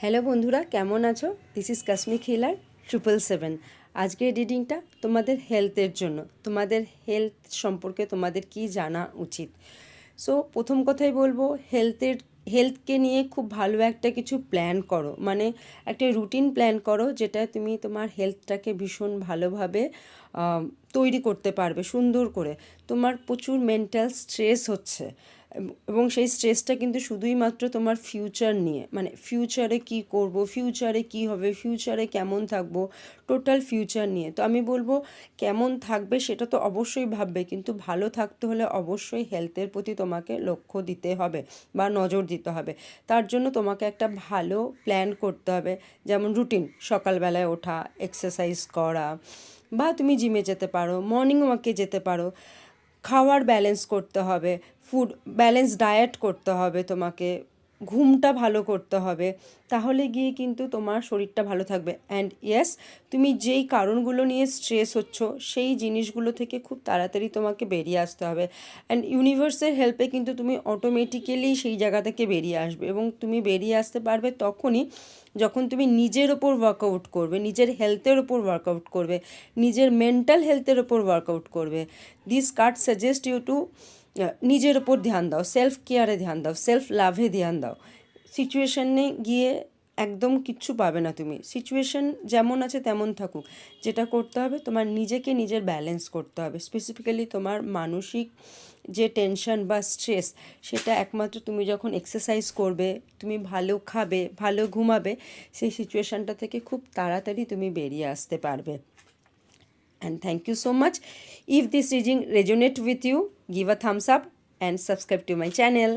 Hello বন্ধুরা, কেমন আছো? This is Kashmir healer 777। আজকের রিডিংটা তোমাদের হেলথের জন্য, তোমাদের হেলথ সম্পর্কে তোমাদের কি জানা উচিত। সো প্রথম কথাই বলবো, হেলথকে নিয়ে খুব ভালো একটা কিছু প্ল্যান করো, মানে একটা রুটিন প্ল্যান করো যেটা তুমি তোমার হেলথটাকে ভীষণ ভালোভাবে তৈরি করতে পারবে সুন্দর করে। তোমার প্রচুর মেন্টাল স্ট্রেস হচ্ছে এবং সেই স্ট্রেসটা কিন্তু শুধুই মাত্র তোমার ফিউচার নিয়ে, মানে ফিউচারে কি করব, ফিউচারে কি হবে, ফিউচারে কেমন থাকবো, টোটাল ফিউচার নিয়ে। তো আমি বলবো, কেমন থাকবে সেটা তো অবশ্যই ভাববে, কিন্তু ভালো থাকতে হলে অবশ্যই হেলথের প্রতি তোমাকে লক্ষ্য দিতে হবে বা নজর দিতে হবে। তার জন্য তোমাকে একটা ভালো প্ল্যান করতে হবে, যেমন রুটিন, সকালবেলায় ওঠা, এক্সারসাইজ করা, বা তুমি জিমে যেতে পারো, মর্নিং ওয়াকে যেতে পারো, খাওয়ার ব্যালেন্স করতে হবে, ফুড ব্যালেন্স ডায়েট করতে হবে, তোমাকে ঘুমটা ভালো করতে হবে, তাহলে গিয়ে কিন্তু তোমার শরীরটা ভালো থাকবে। অ্যান্ড ইয়েস, তুমি যেই কারণগুলো নিয়ে স্ট্রেস হচ্ছ সেই জিনিসগুলো থেকে খুব তাড়াতাড়ি তোমাকে বেরিয়ে আসতে হবে। অ্যান্ড ইউনিভার্সের হেল্পে কিন্তু তুমি অটোমেটিক্যালি সেই জায়গা থেকে বেরিয়ে আসবে, এবং তুমি বেরিয়ে আসতে পারবে তখনই যখন তুমি নিজের ওপর ওয়ার্কআউট করবে, নিজের হেলথের ওপর ওয়ার্কআউট করবে, নিজের মেন্টাল হেলথের ওপর ওয়ার্কআউট করবে। This card suggest you to নিজের ওপর ধ্যান দাও, সেলফ কেয়ারে ধ্যান দাও, সেলফ লাভে ধ্যান দাও। সিচুয়েশনে গিয়ে একদম কিচ্ছু পাবে না তুমি, সিচুয়েশন যেমন আছে তেমন থাকুক। যেটা করতে হবে, তোমার নিজেকে নিজের ব্যালেন্স করতে হবে। স্পেসিফিক্যালি তোমার মানসিক যে টেনশন বা স্ট্রেস, সেটা একমাত্র তুমি যখন এক্সারসাইজ করবে, তুমি ভালো খাবে, ভালো ঘুমাবে, সেই সিচুয়েশানটা থেকে খুব তাড়াতাড়ি তুমি বেরিয়ে আসতে পারবে। And thank you so much. If this reading resonate with you, give a thumbs up and subscribe to my channel.